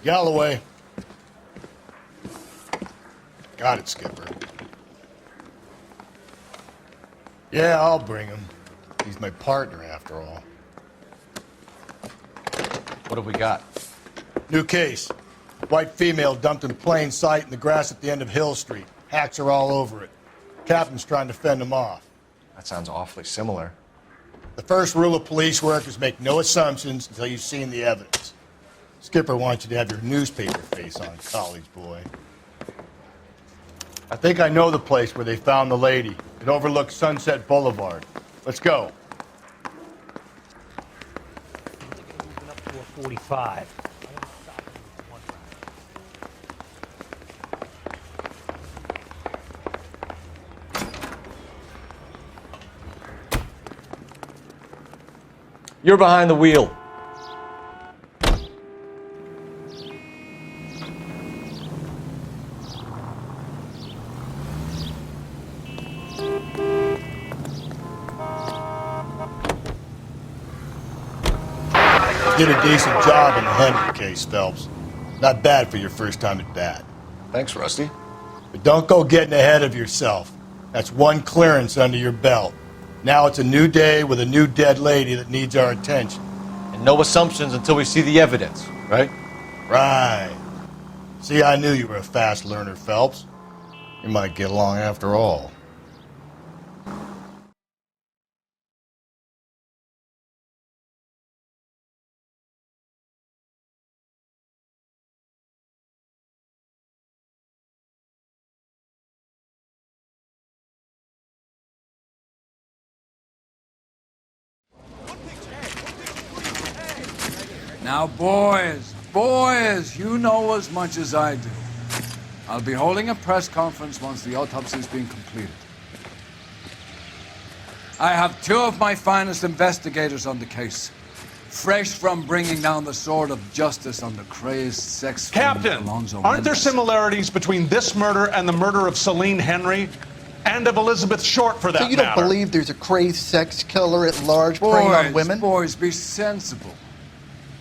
Galloway. Got it, Skipper. Yeah, I'll bring him. He's my partner, after all. What have we got? New case. White female dumped in plain sight in the grass at the end of Hill Street. Hacks are all over it. Captain's trying to fend them off. That sounds awfully similar. The first rule of police work is make no assumptions until you've seen the evidence. Skipper wants you to have your newspaper face on, college boy. I think I know the place where they found the lady. It overlooks Sunset Boulevard. Let's go. Moving up to a 45. You're behind the wheel. Did a decent job in the Henry case, Phelps. Not bad for your first time at bat. Thanks, Rusty. But don't go getting ahead of yourself. That's one clearance under your belt. Now it's a new day with a new dead lady that needs our attention. And no assumptions until we see the evidence, right? Right. See, I knew you were a fast learner, Phelps. You might get along after all. Now, boys, you know as much as I do. I'll be holding a press conference once the autopsy's been completed. I have two of my finest investigators on the case, fresh from bringing down the sword of justice on the crazed sex Captain, Alonzo aren't there Mendez. similarities between this murder and the murder of Celine Henry? And of Elizabeth Short, for that So you don't matter? believe there's a crazed sex killer at large preying on women? Boys, be sensible.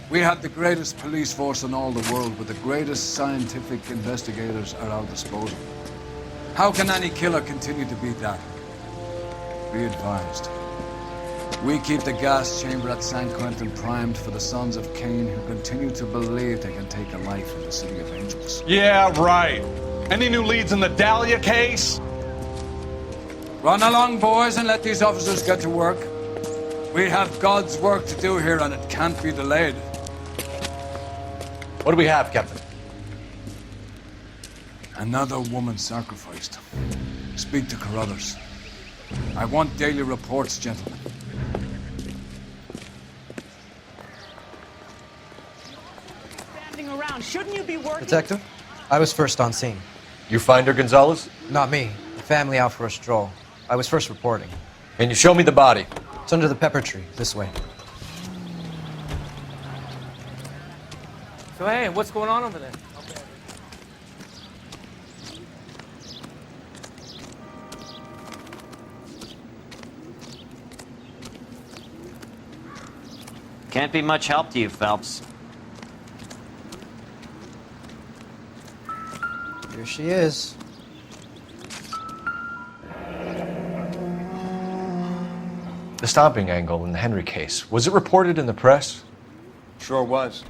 We have the greatest police force in all the world with the greatest scientific investigators at our disposal. How can any killer continue to beat that? Be advised. We keep the gas chamber at San Quentin primed for the sons of Cain who continue to believe they can take a life in the City of Angels. Yeah, right. Any new leads in the Dahlia case? Run along, boys, and let these officers get to work. We have God's work to do here, and it can't be delayed. What do we have, Captain? Another woman sacrificed. Speak to Carruthers. I want daily reports, gentlemen. Standing around, shouldn't you be working? Detective, I was first on scene. You find her, Gonzalez? Not me. The family out for a stroll. I was first reporting. Can you show me the body? It's under the pepper tree, this way. So, hey, what's going on over there? Can't be much help to you, Phelps. Here she is. The stomping angle in the Henry case. Was it reported in the press? Sure was.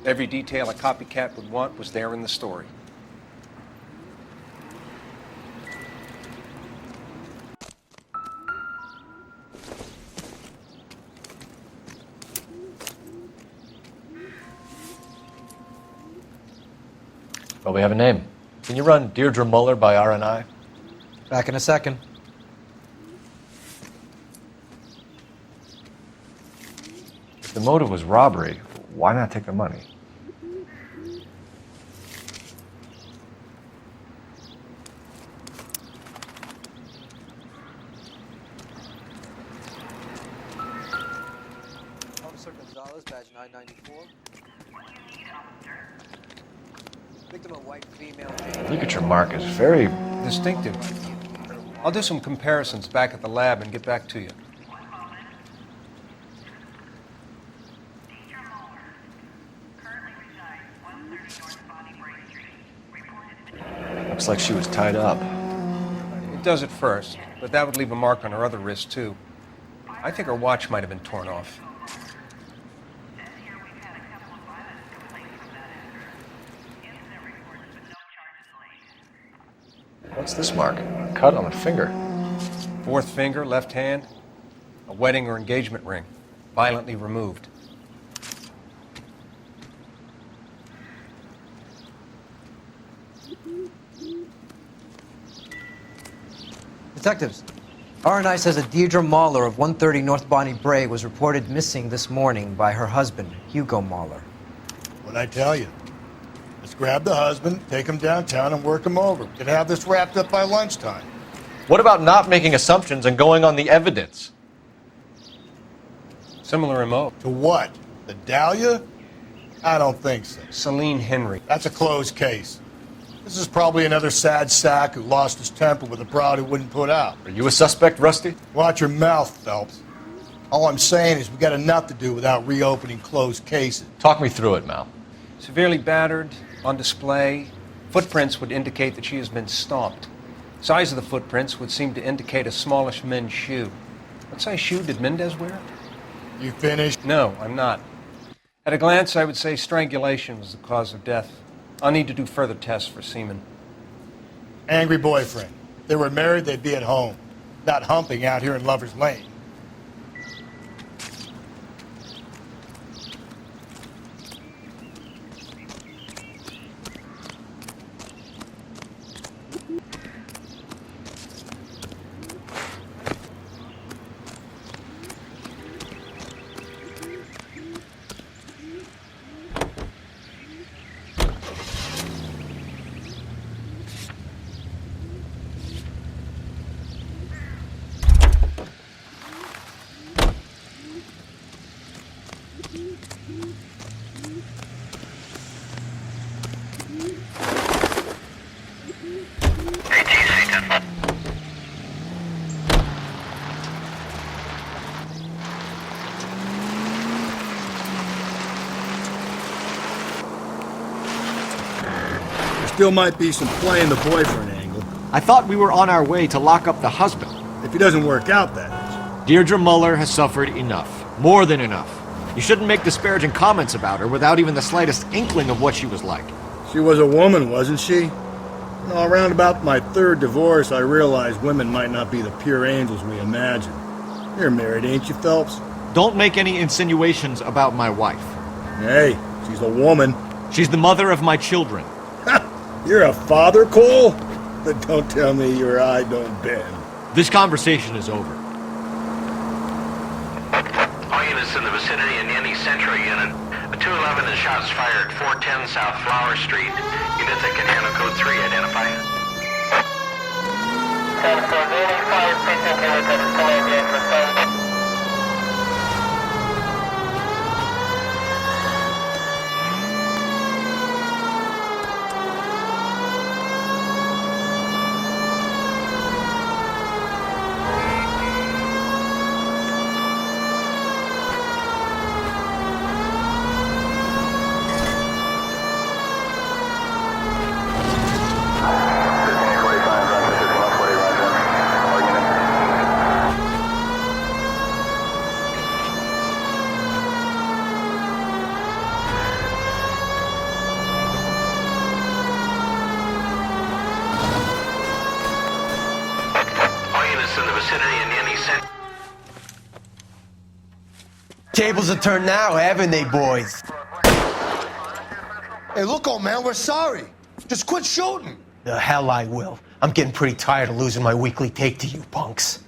Every detail a copycat would want was there in the story. Well, we have a name. Can you run Deirdre Moller by RNI? Back in a second. If the motive was robbery, why not take the money? Officer Gonzalez, badge 994. Victim of white female. Ligature mark is very Distinctive. I'll do some comparisons back at the lab and get back to you. looks like she was tied up. It does at first, but that would leave a mark on her other wrist, too. I think her watch might have been torn off. What's this mark? A cut on a finger. Fourth finger, left hand, a wedding or engagement ring, violently removed. Detectives, R&I says that Deirdre Moller of 130 North Bonnie Bray was reported missing this morning by her husband, Hugo Moller. What'd I tell you? Let's grab the husband, take him downtown, and work him over. We could have this wrapped up by lunchtime. What about not making assumptions and going on the evidence? Similar MO. To what? The Dahlia? I don't think so. Celine Henry. That's a closed case. This is probably another sad sack who lost his temper with a broad who wouldn't put out. Are you a suspect, Rusty? Watch your mouth, Phelps. All I'm saying is we got enough to do without reopening closed cases. Talk me through it, Mal. Severely battered, on display. Footprints would indicate that she has been stomped. Size of the footprints would seem to indicate a smallish men's shoe. What size shoe did Mendez wear? You finished? No, I'm not. At a glance, I would say strangulation was the cause of death. I'll need to do further tests for semen. Angry boyfriend. If they were married, they'd be at home, not humping out here in Lover's Lane. Still might be some playing the boyfriend angle. I thought we were on our way to lock up the husband. If he doesn't work out, that is. Deirdre Muller has suffered enough. More than enough. You shouldn't make disparaging comments about her without even the slightest inkling of what she was like. She was a woman, wasn't she? You know, around about my third divorce, I realized women might not be the pure angels we imagine. You're married, ain't you, Phelps? Don't make any insinuations about my wife. Hey, she's a woman. She's the mother of my children. You're a father, Cole? But don't tell me your eye don't bend. This conversation is over. All units in the vicinity in any central unit. A 211 and shots fired 410 South Flower Street. Units that can handle code 3 identify. 10-4, 5 precinct unit that is still engaged for phone. Tables are turned now, haven't they, boys? Hey, look, old man, we're sorry. Just quit shooting. The hell I will. I'm getting pretty tired of losing my weekly take to you punks.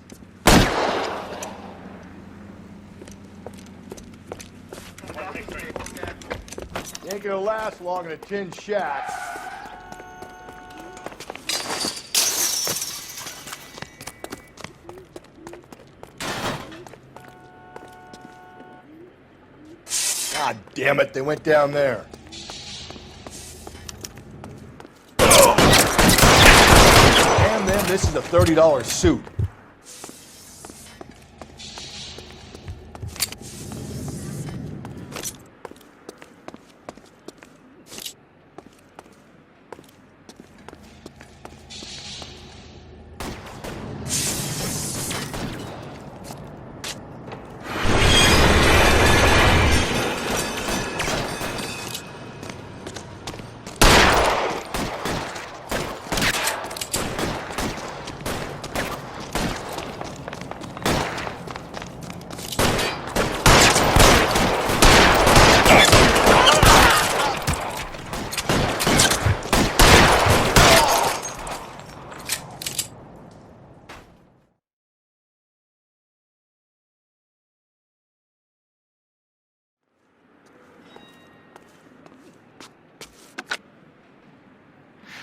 You ain't gonna last long in a tin shack. God damn it, they went down there. Damn them, this is a $30 suit.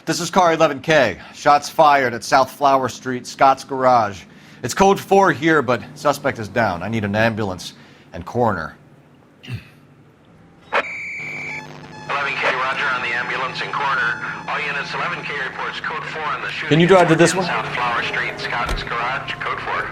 This is car 11K. Shots fired at South Flower Street, Scott's Garage. It's code 4 here, but suspect is down. I need an ambulance and coroner. 11K, roger on the ambulance and coroner. All units, 11K reports code 4 on the shooting. Can you drive to this one? South Flower Street, Scott's Garage, code 4.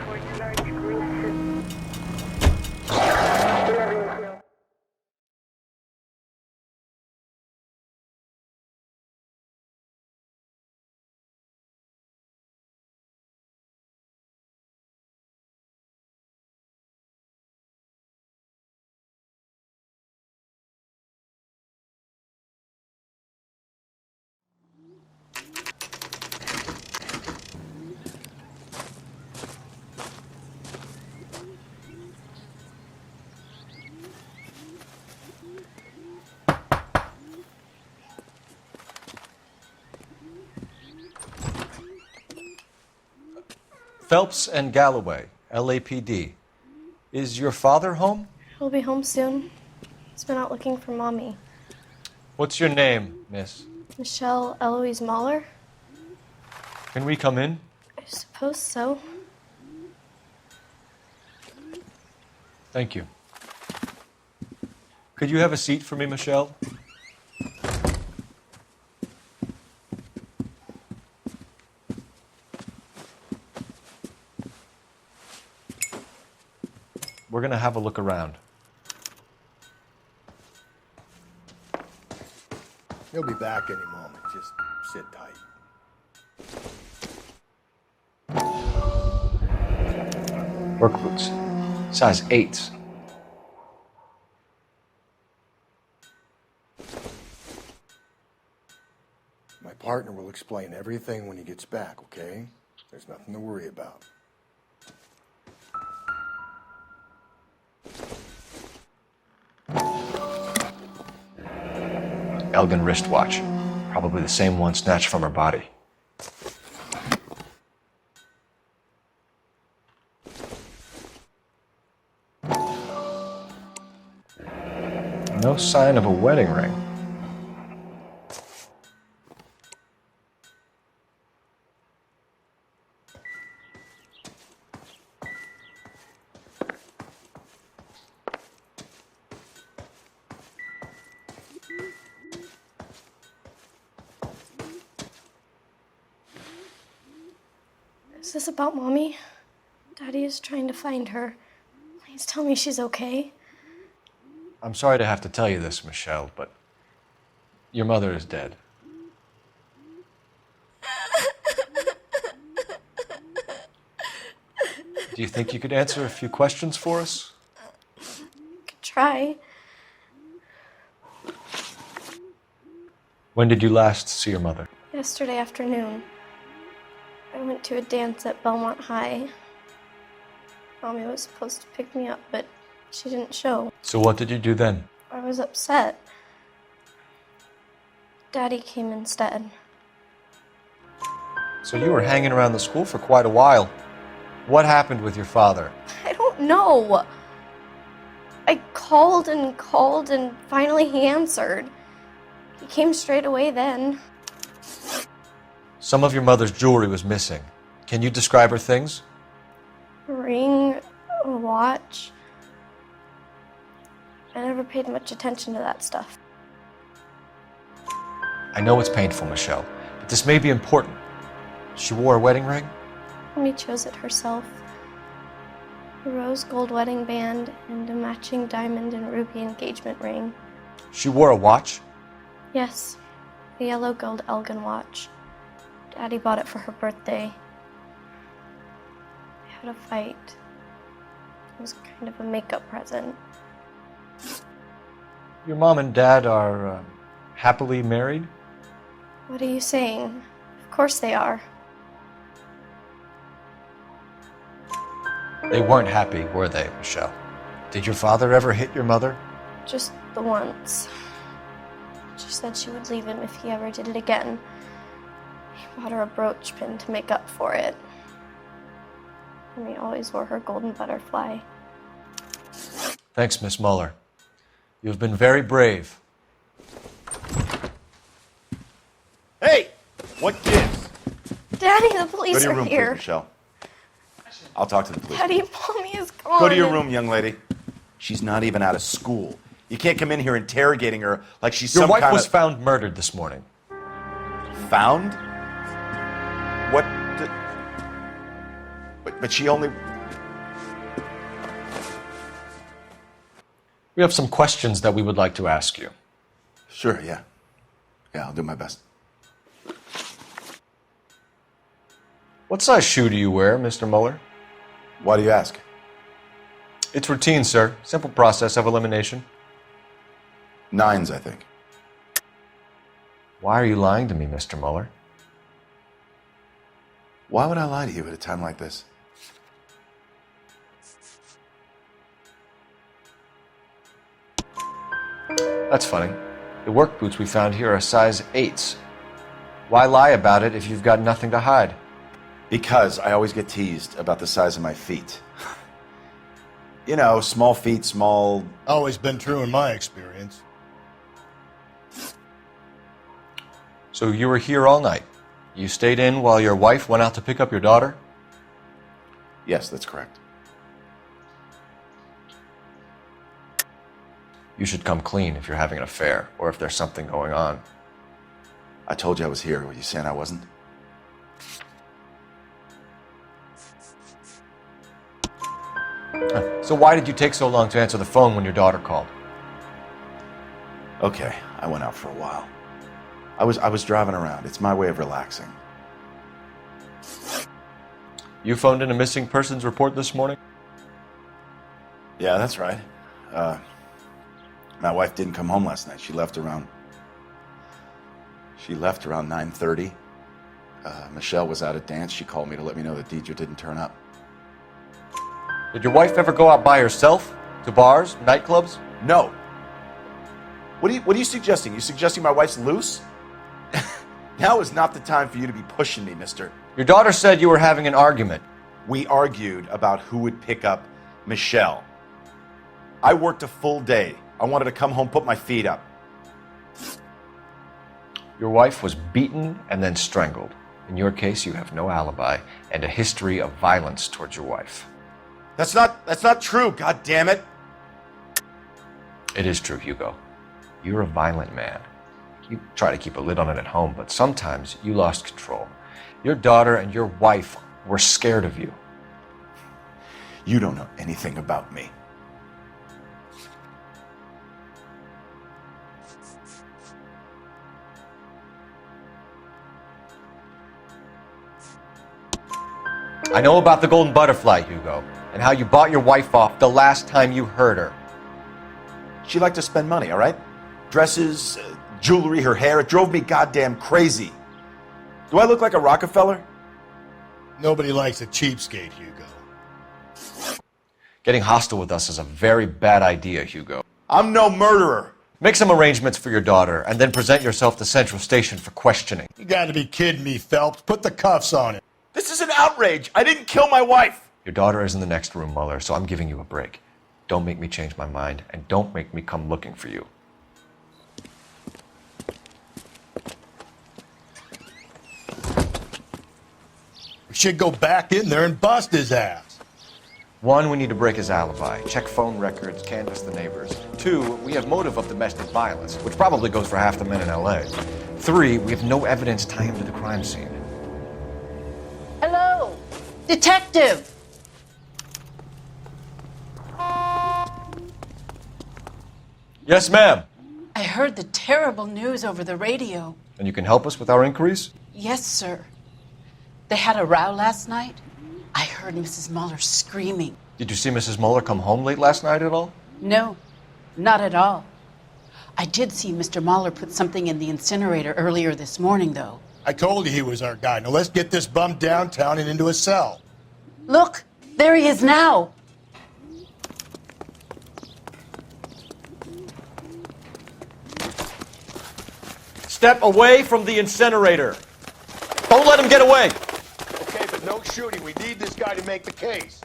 Phelps and Galloway, LAPD. Is your father home? He'll be home soon. He's been out looking for Mommy. What's your name, miss? Michelle Eloise Moller? Can we come in? I suppose so. Thank you. Could you have a seat for me, Michelle? We're going to have a look around. He'll be back any moment. Just sit tight. Work boots. Size 8s. My partner will explain everything when he gets back, okay? There's nothing to worry about. Elgin wristwatch. Probably the same one snatched from her body. No sign of a wedding ring. Is this about Mommy? Daddy is trying to find her. Please tell me she's okay. I'm sorry to have to tell you this, Michelle, but your mother is dead. Do you think you could answer a few questions for us? Could try. When did you last see your mother? Yesterday afternoon. I went to a dance at Belmont High. Mommy was supposed to pick me up, but she didn't show. So what did you do then? I was upset. Daddy came instead. So you were hanging around the school for quite a while. What happened with your father? I don't know. I called and finally he answered. He came straight away then. Some of your mother's jewelry was missing. Can you describe her things? A ring, a watch. I never paid much attention to that stuff. I know it's painful, Michelle, but this may be important. She wore a wedding ring? Mommy chose it herself. A rose gold wedding band and a matching diamond and ruby engagement ring. She wore a watch? Yes, a yellow gold Elgin watch. Daddy bought it for her birthday. I had a fight. It was kind of a makeup present. Your mom and dad are happily married? What are you saying? Of course they are. They weren't happy, were they, Michelle? Did your father ever hit your mother? Just the once. She said she would leave him if he ever did it again. He bought her a brooch pin to make up for it. And he always wore her golden butterfly. Thanks, Miss Moller. You have been very brave. Hey! What gives? Daddy, the police Go to your are room, here. please, Michelle. I'll talk to the police. Daddy, Mommy is gone. Go to your room, young lady. She's not even out of school. You can't come in here interrogating her like she's Your some wife kind was of... found murdered this morning. Found? What? But she only... We have some questions that we would like to ask you. Sure, yeah. Yeah, I'll do my best. What size shoe do you wear, Mr. Moller? Why do you ask? It's routine, sir. Simple process of elimination. 9s, I think. Why are you lying to me, Mr. Moller? Why would I lie to you at a time like this? That's funny. The work boots we found here are size 8s. Why lie about it if you've got nothing to hide? Because I always get teased about the size of my feet. You know, small feet, small... Always been true in my experience. So you were here all night. You stayed in while your wife went out to pick up your daughter? Yes, that's correct. You should come clean if you're having an affair, or if there's something going on. I told you I was here. Were you saying I wasn't? So why did you take so long to answer the phone when your daughter called? Okay, I went out for a while. I was driving around. It's my way of relaxing. You phoned in a missing persons report this morning? Yeah, that's right. My wife didn't come home last night. She left around 9:30. Michelle was out at dance. She called me to let me know that Deidre didn't turn up. Did your wife ever go out by herself? To bars, nightclubs? No. What are you suggesting? You suggesting my wife's loose? Now is not the time for you to be pushing me, mister. Your daughter said you were having an argument. We argued about who would pick up Michelle. I worked a full day. I wanted to come home, put my feet up. Your wife was beaten and then strangled. In your case, you have no alibi and a history of violence towards your wife. That's not true, God damn it. It is true, Hugo. You're a violent man. You try to keep a lid on it at home, but sometimes you lost control. Your daughter and your wife were scared of you. You don't know anything about me. I know about the golden butterfly, Hugo, and how you bought your wife off the last time you heard her. She liked to spend money, all right? Dresses, jewelry, her hair. It drove me goddamn crazy. Do I look like a Rockefeller? Nobody likes a cheapskate, Hugo. Getting hostile with us is a very bad idea, Hugo. I'm no murderer. Make some arrangements for your daughter, and then present yourself to Central Station for questioning. You gotta be kidding me, Phelps. Put the cuffs on him. This is an outrage. I didn't kill my wife. Your daughter is in the next room, Muller, so I'm giving you a break. Don't make me change my mind, and don't make me come looking for you. We should go back in there and bust his ass. 1, we need to break his alibi. Check phone records, canvass the neighbors. 2, we have motive of domestic violence, which probably goes for half the men in L.A. 3, we have no evidence tying him to the crime scene. Hello, detective. Yes, ma'am. I heard the terrible news over the radio. And you can help us with our inquiries? Yes, sir. They had a row last night. I heard Mrs. Moller screaming. Did you see Mrs. Moller come home late last night at all? No, not at all. I did see Mr. Moller put something in the incinerator earlier this morning, though. I told you he was our guy. Now let's get this bum downtown and into a cell. Look, there he is now. Step away from the incinerator. Don't let him get away. Okay, but no shooting. We need this guy to make the case.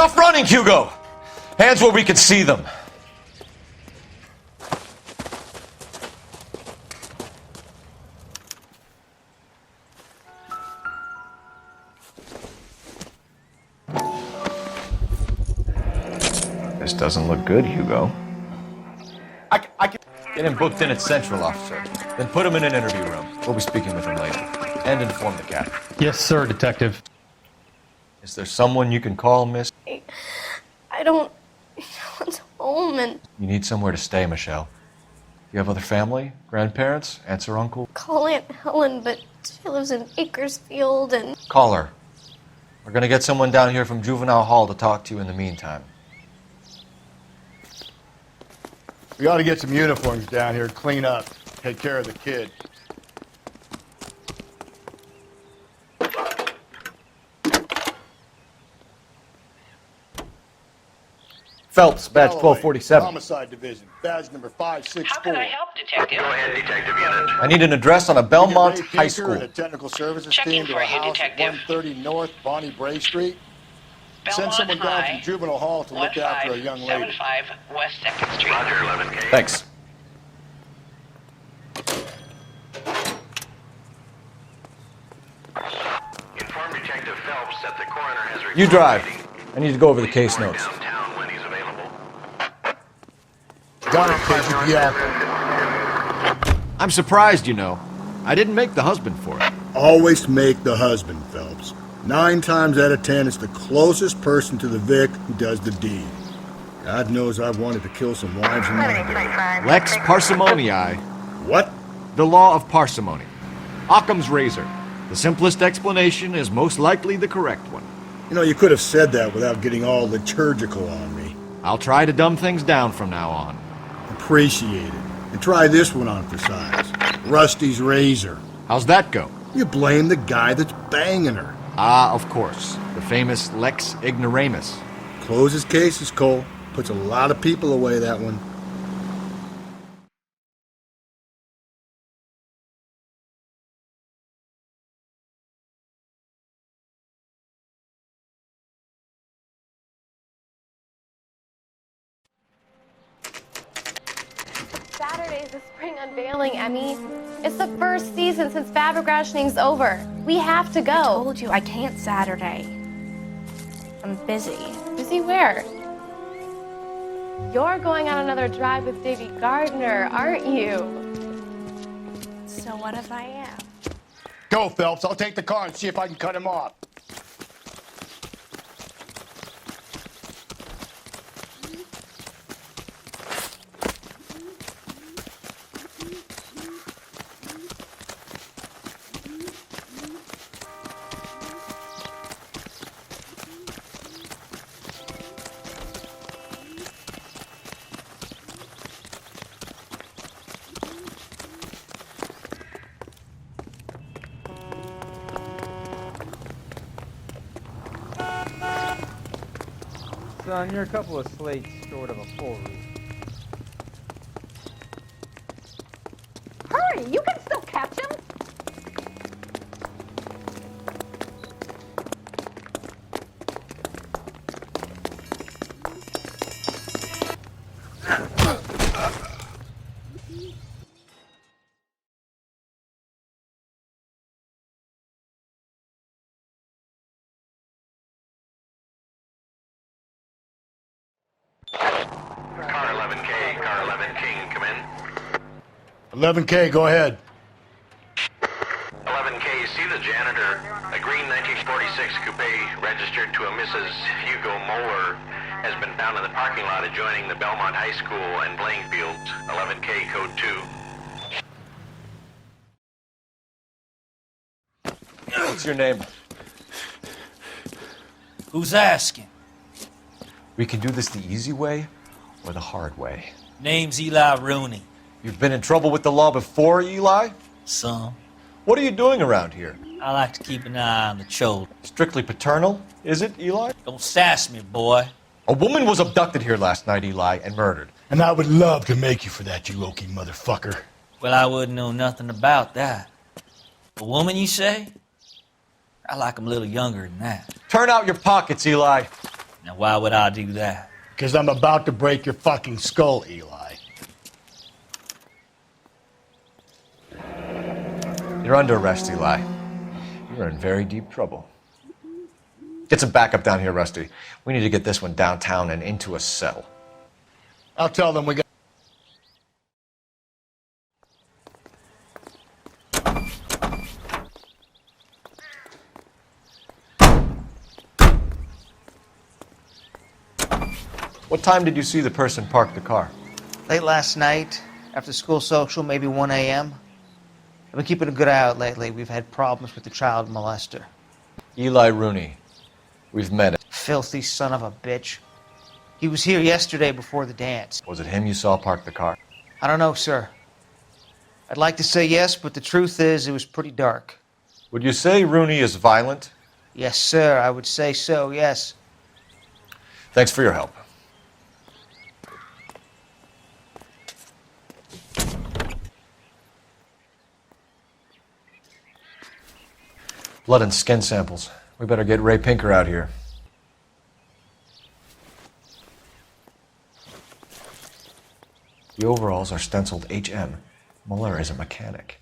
Enough running, Hugo! Hands where we can see them. This doesn't look good, Hugo. Get him booked in at Central, officer. Then put him in an interview room. We'll be speaking with him later. And inform the captain. Yes, sir, Detective. Is there someone you can call, miss? I don't want home and You need somewhere to stay, Michelle. You have other family? Grandparents? Aunts or uncle? call Aunt Helen, but she lives in Bakersfield and Call her. We're gonna get someone down here from Juvenile Hall to talk to you in the meantime. We ought to get some uniforms down here, clean up, take care of the kid. Phelps, badge Galloway, 1247. Homicide Division, badge number 564. How can I help, Detective? Go ahead, Detective Unit. I need an address on a Belmont Ray High Pinker School. and a technical services Checking team to for a you, house at Detective. 130 North Bonnie Bray Street. Send Belmont someone down High, from Juvenile Hall to look after a young lady. 1575 West 2nd Street. Roger, 11K. Thanks. Inform Detective Phelps that the coroner has requested You drive. meeting. I need to go over the case notes. Downtown when he's available. Got it, kid. Yeah. I'm surprised, you know. I didn't make the husband for it. Always make the husband, Phelps. 9 times out of 10, it's the closest person to the Vic who does the deed. God knows I've wanted to kill some wives in my day. Lex parsimoniae. What? The law of parsimony. Occam's razor. The simplest explanation is most likely the correct one. You know, you could have said that without getting all liturgical on me. I'll try to dumb things down from now on. Appreciate it. And try this one on for size. Rusty's razor. How's that go? You blame the guy that's banging her. Ah, of course. The famous Lex ignoramus. Closes cases, Cole. Puts a lot of people away, that one. Saturday's the spring unveiling, Emmy. It's the first season since fabric rationing's over. We have to go. I told you I can't Saturday. I'm busy. Busy where? You're going on another drive with Davy Gardner, aren't you? So what if I am? Go, Phelps. I'll take the car and see if I can cut him off. Son, you're a couple of slates short of a full roof. Hurry! You can still catch him! Car 11K, car 11K, come in. 11K, go ahead. 11K, see the janitor. A green 1946 coupe registered to a Mrs. Hugo Moller has been found in the parking lot adjoining the Belmont High School and playing fields. 11K, code 2. What's your name? Who's asking? We can do this the easy way or the hard way. Name's Eli Rooney. You've been in trouble with the law before, Eli? Some. What are you doing around here? I like to keep an eye on the children. Strictly paternal, is it, Eli? Don't sass me, boy. A woman was abducted here last night, Eli, and murdered. And I would love to make you for that, you Okie motherfucker. Well, I wouldn't know nothing about that. A woman, you say? I like 'em a little younger than that. Turn out your pockets, Eli. Now, why would I do that? Because I'm about to break your fucking skull, Eli. You're under arrest, Eli. You're in very deep trouble. Get some backup down here, Rusty. We need to get this one downtown and into a cell. I'll tell them we got... What time did you see the person park the car? Late last night, after school social, maybe 1 a.m. I've been keeping a good eye out lately. We've had problems with the child molester. Eli Rooney. We've met him. Filthy son of a bitch. He was here yesterday before the dance. Was it him you saw park the car? I don't know, sir. I'd like to say yes, but the truth is it was pretty dark. Would you say Rooney is violent? Yes, sir, I would say so, yes. Thanks for your help. Blood and skin samples. We better get Ray Pinker out here. The overalls are stenciled HM. Moller is a mechanic.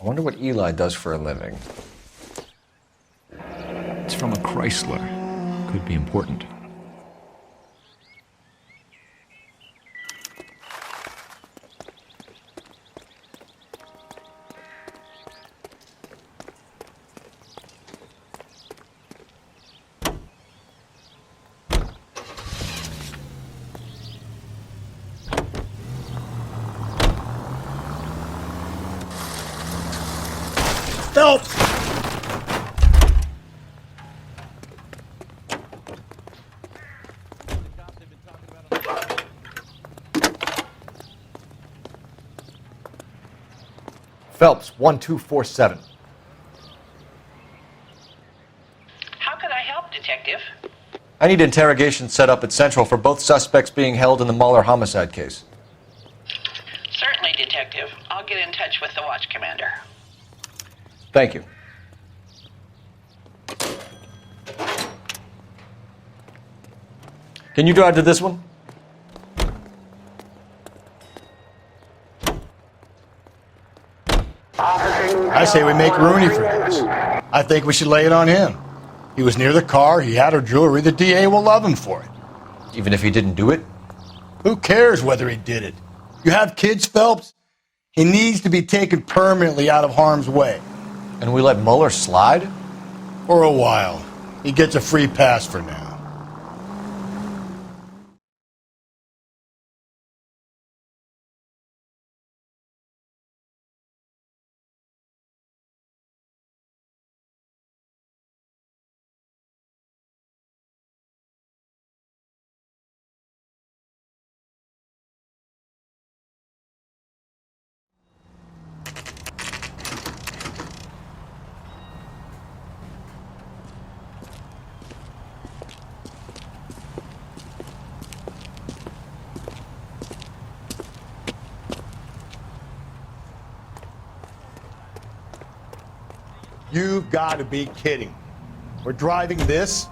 I wonder what Eli does for a living. It's from a Chrysler. Could be important. Phelps! Phelps, 1247. How could I help, Detective? I need interrogation set up at Central for both suspects being held in the Moller homicide case. Certainly, Detective. I'll get in touch with the watch commander. Thank you. Can you drive to this one? I say we make Rooney for this. I think we should lay it on him. He was near the car, he had her jewelry, the DA will love him for it. Even if he didn't do it? Who cares whether he did it? You have kids, Phelps? He needs to be taken permanently out of harm's way. And we let Moller slide? For a while. He gets a free pass for now. You've got to be kidding. We're driving this?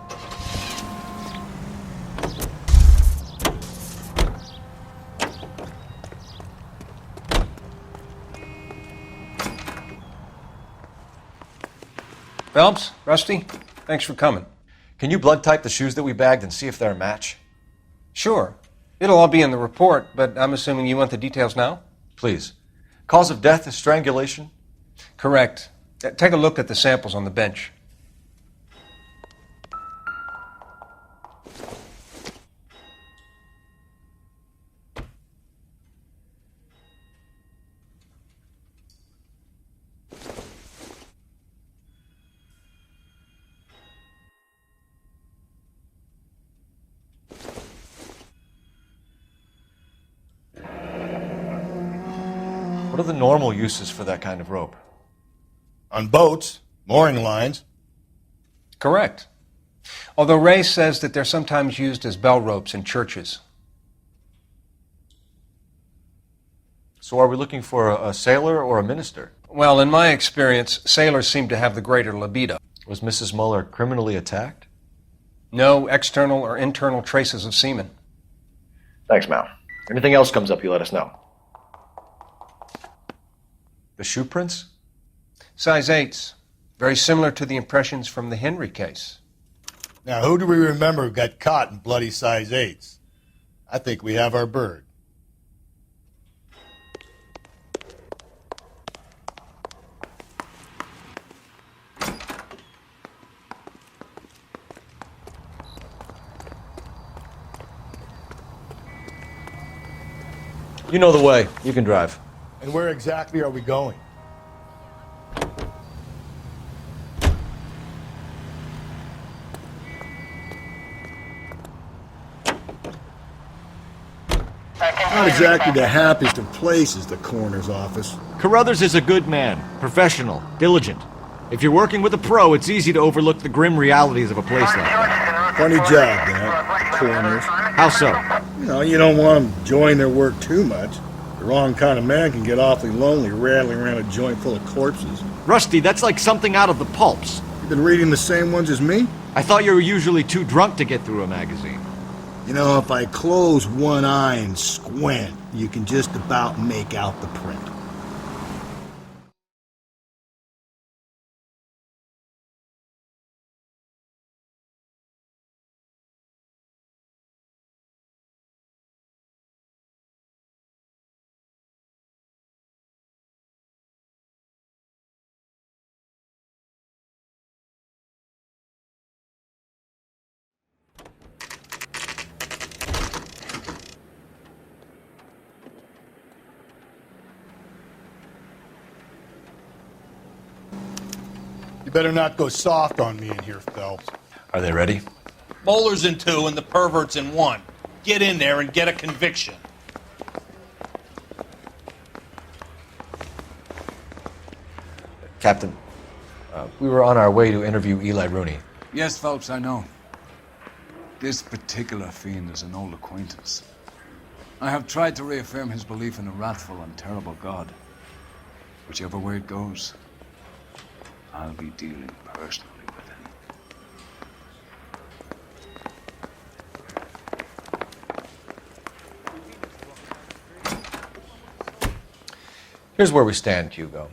Phelps, Rusty, thanks for coming. Can you blood type the shoes that we bagged and see if they're a match? Sure. It'll all be in the report, but I'm assuming you want the details now? Please. Cause of death is strangulation? Correct. Take a look at the samples on the bench. What are the normal uses for that kind of rope? On boats, mooring lines. Correct. Although Ray says that they're sometimes used as bell ropes in churches. So are we looking for a sailor or a minister? Well, in my experience, sailors seem to have the greater libido. Was Mrs. Moller criminally attacked? No external or internal traces of semen. Thanks, Mal. Anything else comes up, you let us know. The shoe prints? Size 8s. Very similar to the impressions from the Henry case. Now, who do we remember got caught in bloody size 8s? I think we have our bird. You know the way. You can drive. And where exactly are we going? Not exactly the happiest of places, the coroner's office. Carruthers is a good man, professional, diligent. If you're working with a pro, it's easy to overlook the grim realities of a place like that. Funny job, that. Coroners. How so? You don't want them enjoying their work too much. The wrong kind of man can get awfully lonely rattling around a joint full of corpses. Rusty, that's like something out of the pulps. You've been reading the same ones as me? I thought you were usually too drunk to get through a magazine. If I close one eye and squint, you can just about make out the print. You better not go soft on me in here, Phelps. Are they ready? Moller's in 2 and the pervert's in 1. Get in there and get a conviction. Captain, we were on our way to interview Eli Rooney. Yes, Phelps, I know. This particular fiend is an old acquaintance. I have tried to reaffirm his belief in a wrathful and terrible God. Whichever way it goes, I'll be dealing personally with him. Here's where we stand, Hugo.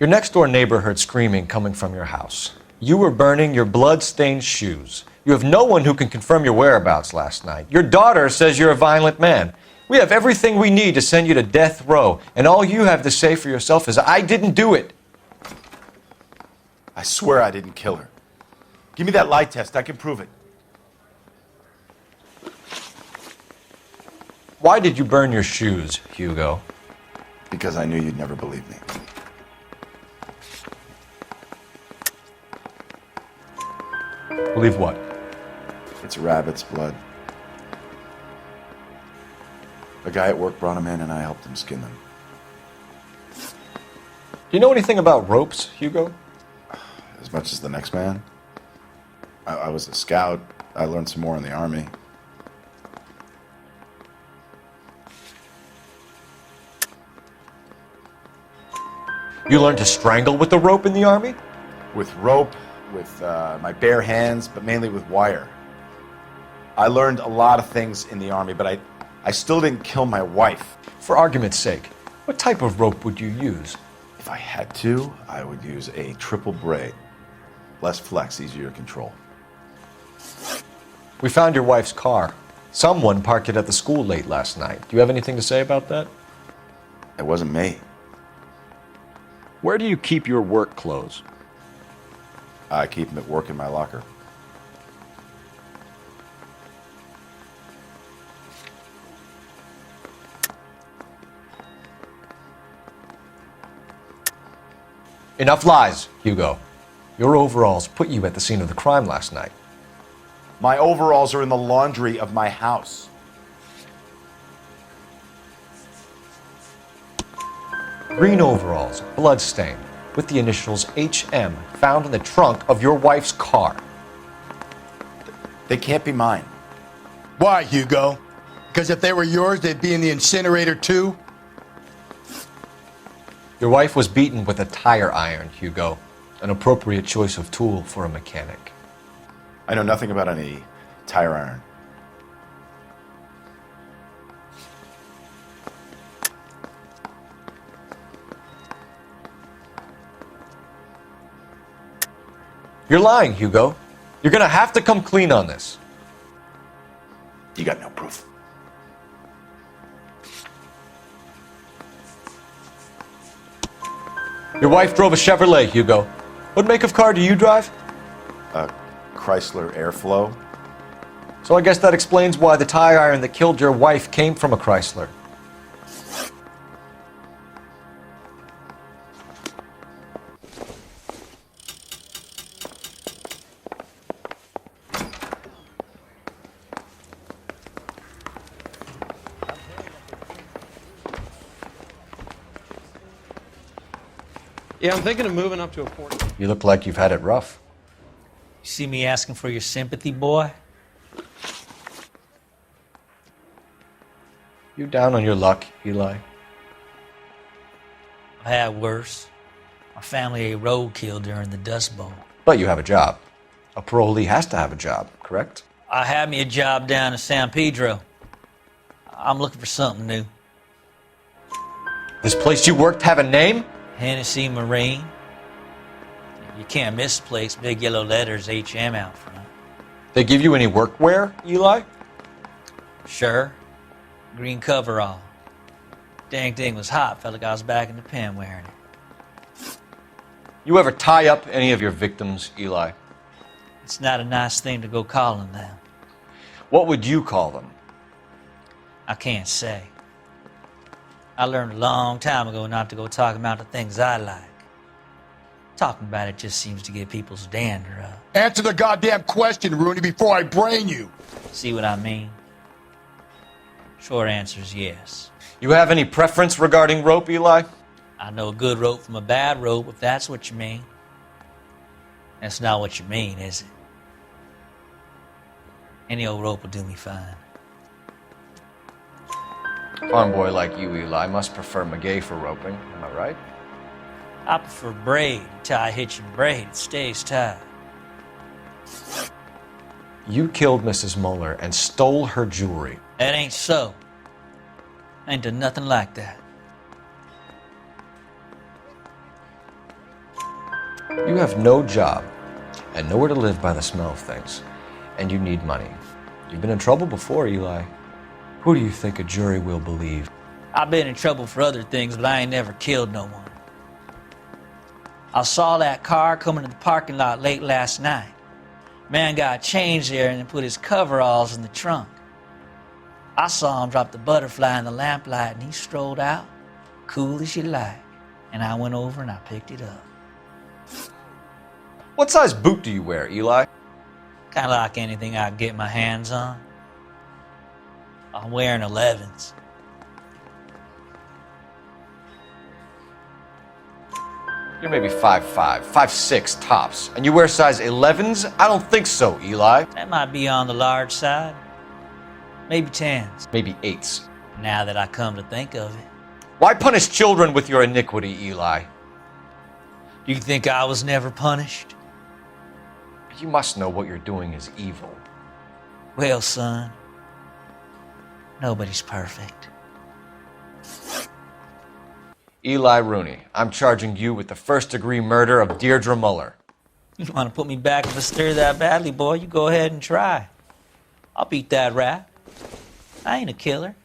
Your next-door neighbor heard screaming coming from your house. You were burning your blood-stained shoes. You have no one who can confirm your whereabouts last night. Your daughter says you're a violent man. We have everything we need to send you to death row, and all you have to say for yourself is, I didn't do it. I swear I didn't kill her. Give me that lie test. I can prove it. Why did you burn your shoes, Hugo? Because I knew you'd never believe me. Believe what? It's rabbit's blood. A guy at work brought him in and I helped him skin them. Do you know anything about ropes, Hugo? As much as the next man. I was a scout. I learned some more in the Army. You learned to strangle with the rope in the Army? With rope, with my bare hands, but mainly with wire. I learned a lot of things in the Army, but I still didn't kill my wife. For argument's sake, what type of rope would you use? If I had to, I would use a triple braid. Less flex, easier to control. We found your wife's car. Someone parked it at the school late last night. Do you have anything to say about that? It wasn't me. Where do you keep your work clothes? I keep them at work in my locker. Enough lies, Hugo. Your overalls put you at the scene of the crime last night. My overalls are in the laundry of my house. Green overalls, bloodstained, with the initials HM found in the trunk of your wife's car. They can't be mine. Why, Hugo? Because if they were yours, they'd be in the incinerator too? Your wife was beaten with a tire iron, Hugo. An appropriate choice of tool for a mechanic. I know nothing about any tire iron. You're lying, Hugo. You're gonna have to come clean on this. You got no proof. Your wife drove a Chevrolet, Hugo. What make of car do you drive? A Chrysler Airflow. So I guess that explains why the tire iron that killed your wife came from a Chrysler. Yeah, I'm thinking of moving up to a port. You look like you've had it rough. You see me asking for your sympathy, boy? You down on your luck, Eli? I had worse. My family ate roadkill during the Dust Bowl. But you have a job. A parolee has to have a job, correct? I had me a job down in San Pedro. I'm looking for something new. This place you worked have a name? Hennessy Marine. You can't miss the place. Big yellow letters, HM out front. They give you any workwear, Eli? Sure. Green coverall. Dang thing was hot. Felt like I was back in the pen wearing it. You ever tie up any of your victims, Eli? It's not a nice thing to go calling them. What would you call them? I can't say. I learned a long time ago not to go talking about the things I like. Talking about it just seems to get people's dander up. Answer the goddamn question, Rooney, before I brain you. See what I mean? Short answer is yes. You have any preference regarding rope, Eli? I know a good rope from a bad rope, if that's what you mean. That's not what you mean, is it? Any old rope will do me fine. Farm boy like you, Eli, must prefer Magay for roping. Am I right? I prefer braid. You tie a hitch and braid, it stays tied. You killed Mrs. Moller and stole her jewelry. That ain't so. I ain't done nothing like that. You have no job and nowhere to live by the smell of things. And you need money. You've been in trouble before, Eli. Who do you think a jury will believe? I've been in trouble for other things, but I ain't never killed no one. I saw that car coming to the parking lot late last night. Man got changed there and then put his coveralls in the trunk. I saw him drop the butterfly in the lamplight and he strolled out, cool as you like. And I went over and I picked it up. What size boot do you wear, Eli? Kind of like anything I can get my hands on. I'm wearing 11s. You're maybe 5'5", 5'6" tops. And you wear size 11s? I don't think so, Eli. That might be on the large side. Maybe 10s. Maybe 8s. Now that I come to think of it. Why punish children with your iniquity, Eli? Do you think I was never punished? You must know what you're doing is evil. Well, son, nobody's perfect. Eli Rooney, I'm charging you with the first-degree murder of Deirdre Muller. You want to put me back in the stir that badly, boy? You go ahead and try. I'll beat that rap. I ain't a killer.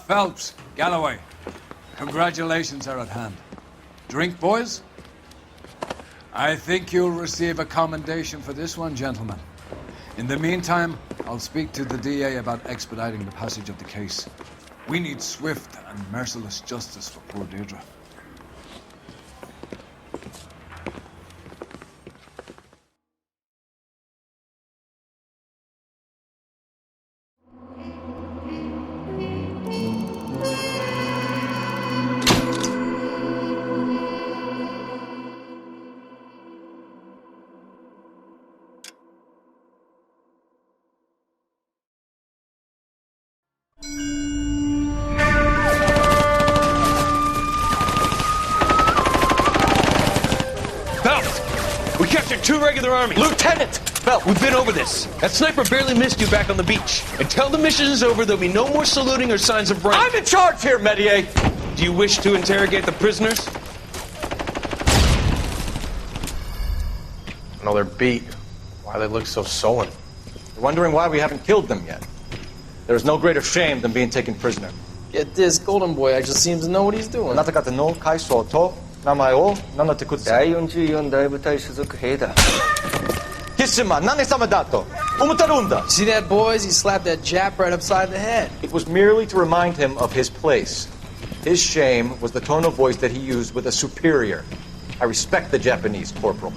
Phelps, Galloway, congratulations are at hand. Drink, boys? I think you'll receive a commendation for this one, gentlemen. In the meantime, I'll speak to the DA about expediting the passage of the case. We need swift and merciless justice for poor Deirdre. 2 regular army. Lieutenant! Phelps, we've been over this. That sniper barely missed you back on the beach. Until the mission is over, there'll be no more saluting or signs of rank. I'm in charge here, Medier! Do you wish to interrogate the prisoners? I know they're beat. Why they look so sullen. They're wondering why we haven't killed them yet. There is no greater shame than being taken prisoner. Get this, Golden Boy actually seems to know what he's doing. あなた方の階層と名前を名乗ってください。第44大部隊所属兵だ。貴様、何様だと思ってるんだ。 See that, boys? He slapped that Jap right upside the head. It was merely to remind him of his place. His shame was the tone of voice that he used with a superior. I respect the Japanese, Corporal.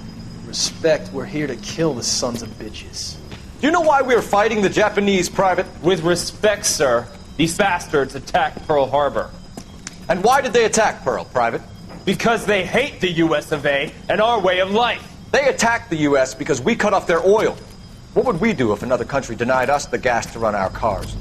Respect, we're here to kill the sons of bitches. Do you know why we are fighting the Japanese, Private? With respect, sir, these bastards attacked Pearl Harbor. And why did they attack Pearl, Private? Because they hate the US of A and our way of life. They attacked the U.S. because we cut off their oil. What would we do if another country denied us the gas to run our cars?